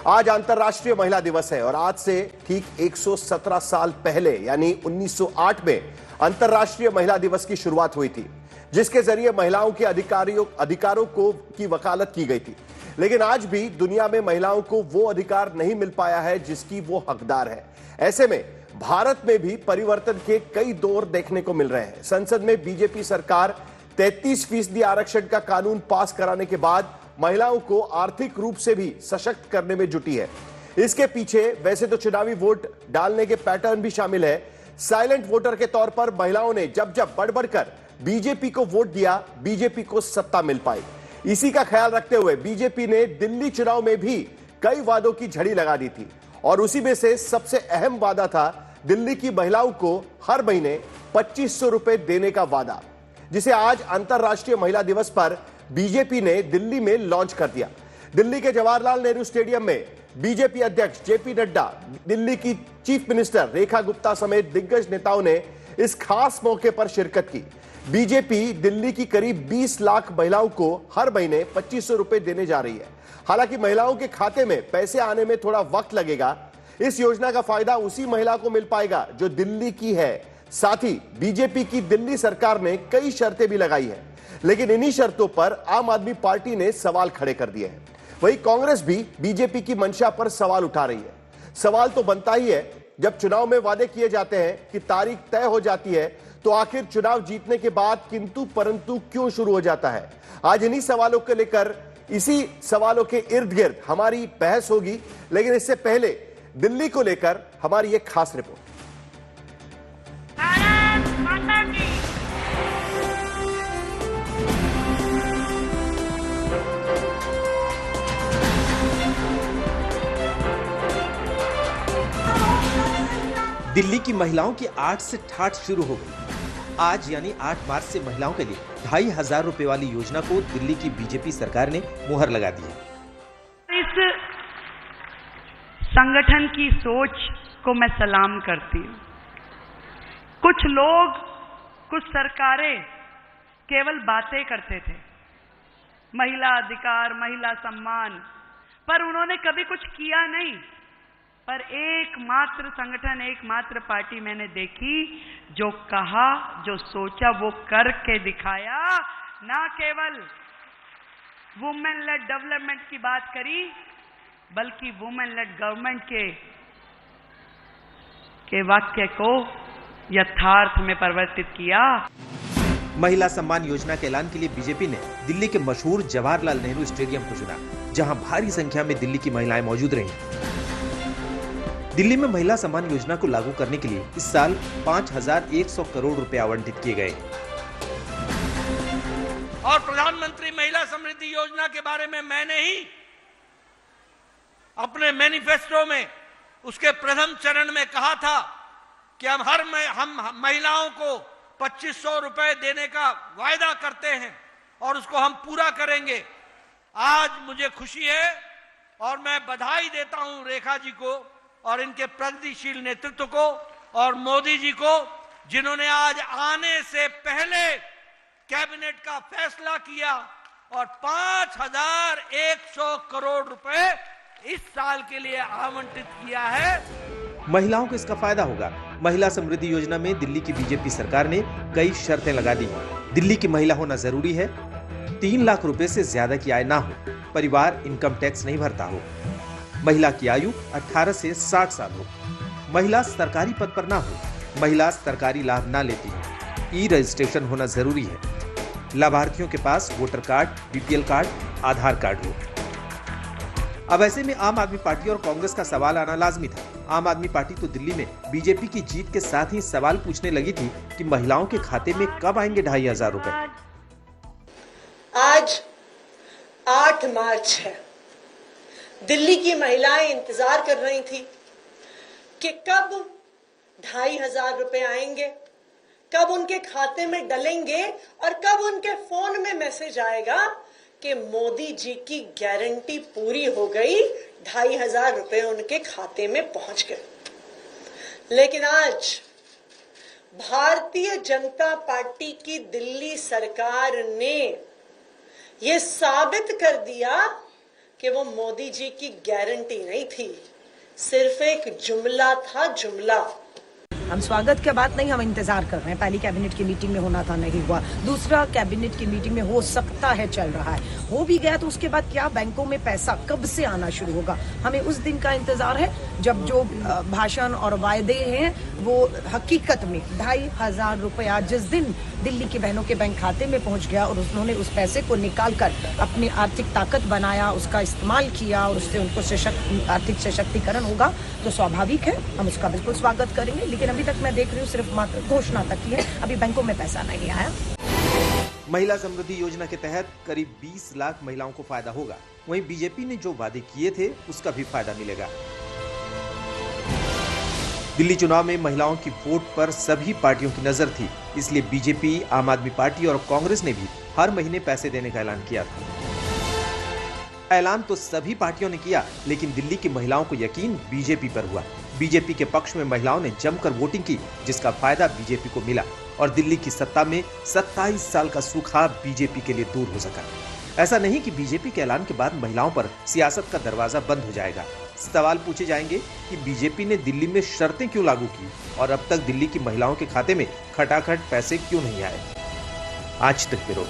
आज अंतर्राष्ट्रीय महिला दिवस है और आज से ठीक 117 साल पहले यानी 1908 में अंतर्राष्ट्रीय महिला दिवस की शुरुआत हुई थी, जिसके जरिए महिलाओं के अधिकारों की वकालत की गई थी। लेकिन आज भी दुनिया में महिलाओं को वो अधिकार नहीं मिल पाया है जिसकी वो हकदार है। ऐसे में भारत में भी परिवर्तन के कई दौर देखने को मिल रहे हैं। संसद में बीजेपी सरकार 33% आरक्षण का कानून पास कराने के बाद महिलाओं को आर्थिक रूप से भी सशक्त करने में जुटी है। इसके पीछे वैसे तो चुनावी वोट डालने के पैटर्न भी शामिल है। साइलेंट वोटर के तौर पर महिलाओं ने जब जब बढ़-बढ़कर बीजेपी को वोट दिया, बीजेपी को सत्ता मिल पाई। इसी का ख्याल रखते हुए बीजेपी ने दिल्ली चुनाव में भी कई वादों की झड़ी लगा दी थी और उसी में से सबसे अहम वादा था दिल्ली की महिलाओं को हर महीने 2500 रुपए देने का वादा, जिसे आज अंतर्राष्ट्रीय महिला दिवस पर बीजेपी ने दिल्ली में लॉन्च कर दिया। दिल्ली के जवाहरलाल नेहरू स्टेडियम में बीजेपी अध्यक्ष जेपी नड्डा, दिल्ली की चीफ मिनिस्टर रेखा गुप्ता समेत दिग्गज नेताओं ने इस खास मौके पर शिरकत की। बीजेपी दिल्ली की करीब 20 लाख महिलाओं को हर महीने 2500 रुपए देने जा रही है। हालांकि महिलाओं के खाते में पैसे आने में थोड़ा वक्त लगेगा। इस योजना का फायदा उसी महिला को मिल पाएगा जो दिल्ली की है। साथ ही बीजेपी की दिल्ली सरकार ने कई शर्तें भी लगाई है, लेकिन इन्हीं शर्तों पर आम आदमी पार्टी ने सवाल खड़े कर दिए हैं। वहीं कांग्रेस भी बीजेपी की मंशा पर सवाल उठा रही है। सवाल तो बनता ही है, जब चुनाव में वादे किए जाते हैं कि तारीख तय हो जाती है, तो आखिर चुनाव जीतने के बाद किंतु परंतु क्यों शुरू हो जाता है। आज इन्हीं सवालों को लेकर, इसी सवालों के इर्द गिर्द हमारी बहस होगी, लेकिन इससे पहले दिल्ली को लेकर हमारी एक खास रिपोर्ट। दिल्ली की महिलाओं की 8 से ठाठ शुरू हो गई। आज यानी 8 मार्च से महिलाओं के लिए 2500 रुपए वाली योजना को दिल्ली की बीजेपी सरकार ने मुहर लगा दी है। इस संगठन की सोच को मैं सलाम करती हूँ। कुछ लोग, कुछ सरकारें केवल बातें करते थे, महिला अधिकार, महिला सम्मान, पर उन्होंने कभी कुछ किया नहीं। पर एकमात्र संगठन, एकमात्र पार्टी मैंने देखी जो कहा, जो सोचा वो करके दिखाया। ना केवल वुमेन लेड डेवलपमेंट की बात करी, बल्कि वुमेन लेड गवर्नमेंट के वाक्य को यथार्थ में परिवर्तित किया। महिला सम्मान योजना के ऐलान के लिए बीजेपी ने दिल्ली के मशहूर जवाहरलाल नेहरू स्टेडियम को चुना, जहां भारी संख्या में दिल्ली की महिलाएं मौजूद रहीं। दिल्ली में महिला सम्मान योजना को लागू करने के लिए इस साल 5100 करोड़ रुपए आवंटित किए गए। और प्रधानमंत्री महिला समृद्धि योजना के बारे में मैंने ही अपने मैनिफेस्टो में उसके प्रथम चरण में कहा था कि हम महिलाओं को 2500 रुपए देने का वायदा करते हैं और उसको हम पूरा करेंगे। आज मुझे खुशी है और मैं बधाई देता हूं रेखा जी को और इनके प्रगतिशील नेतृत्व को और मोदी जी को, जिन्होंने आज आने से पहले कैबिनेट का फैसला किया और 5100 करोड़ रुपए इस साल के लिए आवंटित किया है। महिलाओं को इसका फायदा होगा। महिला समृद्धि योजना में दिल्ली की बीजेपी सरकार ने कई शर्तें लगा दी। दिल्ली की महिला होना जरूरी है, 3 लाख रुपए से ज्यादा की आय ना हो, परिवार इनकम टैक्स नहीं भरता हो, महिला की आयु 18 से 60 साल हो, महिला सरकारी पद पर ना हो, महिला सरकारी लाभ ना लेती हो, ई रजिस्ट्रेशन होना जरूरी है, लाभार्थियों के पास वोटर कार्ड, बीपीएल कार्ड, आधार कार्ड हो। अब ऐसे में आम आदमी पार्टी और कांग्रेस का सवाल आना लाजमी था। आम आदमी पार्टी तो दिल्ली में बीजेपी की जीत के साथ ही सवाल पूछने लगी थी कि महिलाओं के खाते में कब आएंगे 2500 रुपए। आज 8 मार्च है। दिल्ली की महिलाएं इंतजार कर रही थी कि कब 2500 रुपए आएंगे, कब उनके खाते में डलेंगे और कब उनके फोन में मैसेज आएगा कि मोदी जी की गारंटी पूरी हो गई, 2500 रुपए उनके खाते में पहुंच गए। लेकिन आज भारतीय जनता पार्टी की दिल्ली सरकार ने यह साबित कर दिया कि वो मोदी जी की गारंटी नहीं थी, सिर्फ एक जुमला था, जुमला। हम स्वागत के बाद नहीं, हम इंतजार कर रहे हैं। पहली कैबिनेट की मीटिंग में होना था, नहीं हुआ। दूसरा कैबिनेट की मीटिंग में हो सकता है चल रहा है, हो भी गया तो उसके बाद क्या बैंकों में पैसा कब से आना शुरू होगा? हमें उस दिन का इंतजार है जब जो भाषण और वायदे हैं वो हकीकत में 2,500 रुपया जिस दिन दिल्ली की बहनों के बैंक खाते में पहुंच गया और उन्होंने उस पैसे को निकाल कर अपनी आर्थिक ताकत बनाया, उसका इस्तेमाल किया और उससे उनको आर्थिक सशक्तिकरण होगा, तो स्वाभाविक है हम उसका बिल्कुल स्वागत करेंगे। लेकिन अभी तक मैं देख रही हूँ सिर्फ मात्र घोषणा तक की है, अभी बैंकों में पैसा नहीं आया। महिला समृद्धि योजना के तहत करीब 20 लाख महिलाओं को फायदा होगा। वहीं बीजेपी ने जो वादे किए थे उसका भी फायदा मिलेगा। दिल्ली चुनाव में महिलाओं की वोट पर सभी पार्टियों की नजर थी, इसलिए बीजेपी, आम आदमी पार्टी और कांग्रेस ने भी हर महीने पैसे देने का ऐलान किया था। ऐलान तो सभी पार्टियों ने किया, लेकिन दिल्ली की महिलाओं को यकीन बीजेपी पर हुआ। बीजेपी के पक्ष में महिलाओं ने जमकर वोटिंग की, जिसका फायदा बीजेपी को मिला और दिल्ली की सत्ता में 27 साल का सूखा बीजेपी के लिए दूर हो सका। ऐसा नहीं कि बीजेपी के ऐलान के बाद महिलाओं पर सियासत का दरवाजा बंद हो जाएगा। सवाल पूछे जाएंगे कि बीजेपी ने दिल्ली में शर्तें क्यों लागू की और अब तक दिल्ली की महिलाओं के खाते में खटाखट पैसे क्यों नहीं आए। आज तक ब्यूरो।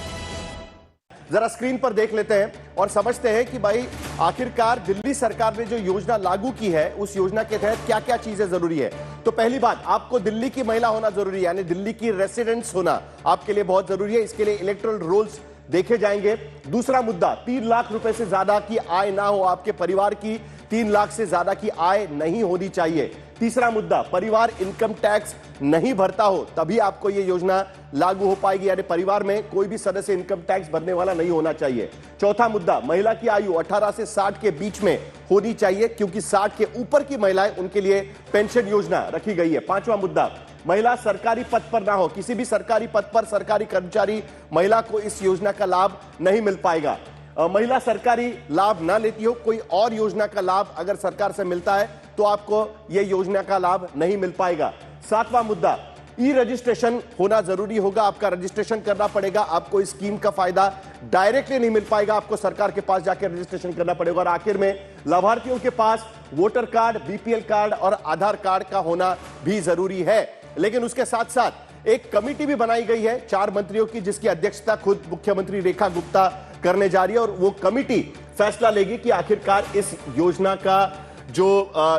जरा स्क्रीन पर देख लेते हैं और समझते हैं कि भाई आखिरकार दिल्ली सरकार ने जो योजना लागू की है उस योजना के तहत क्या क्या चीजें जरूरी है। तो पहली बात, आपको दिल्ली की महिला होना जरूरी है, यानी दिल्ली की रेसिडेंट्स होना आपके लिए बहुत जरूरी है। इसके लिए इलेक्टोरल रोल्स देखे जाएंगे। दूसरा मुद्दा, 3 लाख रुपए से ज्यादा की आय ना हो, आपके परिवार की 3 लाख से ज्यादा की आय नहीं होनी चाहिए। तीसरा मुद्दा, परिवार इनकम टैक्स नहीं भरता हो तभी आपको यह योजना लागू हो पाएगी, यानी परिवार में कोई भी सदस्य इनकम टैक्स भरने वाला नहीं होना चाहिए। चौथा मुद्दा, महिला की आयु 18 से 60 के बीच में होनी चाहिए, क्योंकि 60 के ऊपर की महिलाएं, उनके लिए पेंशन योजना रखी गई है। पांचवा मुद्दा, महिला सरकारी पद पर ना हो, किसी भी सरकारी पद पर सरकारी कर्मचारी महिला को इस योजना का लाभ नहीं मिल पाएगा। महिला सरकारी लाभ ना लेती हो, कोई और योजना का लाभ अगर सरकार से मिलता है तो आपको यह योजना का लाभ नहीं मिल पाएगा। सातवां मुद्दा, ई रजिस्ट्रेशन होना जरूरी होगा, आपका रजिस्ट्रेशन करना पड़ेगा, आपको इस स्कीम का फायदा डायरेक्टली नहीं मिल पाएगा, आपको सरकार के पास जाकर रजिस्ट्रेशन करना पड़ेगा। और आखिर में लाभार्थियों के पास वोटर कार्ड, बीपीएल कार्ड और आधार कार्ड का होना भी जरूरी है। लेकिन उसके साथ साथ एक कमेटी भी बनाई गई है 4 मंत्रियों की, जिसकी अध्यक्षता खुद मुख्यमंत्री रेखा गुप्ता करने जा रही है और वो कमेटी फैसला लेगी कि आखिरकार इस योजना का जो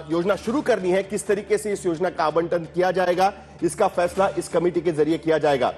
योजना शुरू करनी है, किस तरीके से इस योजना का आवंटन किया जाएगा, इसका फैसला इस कमेटी के जरिए किया जाएगा।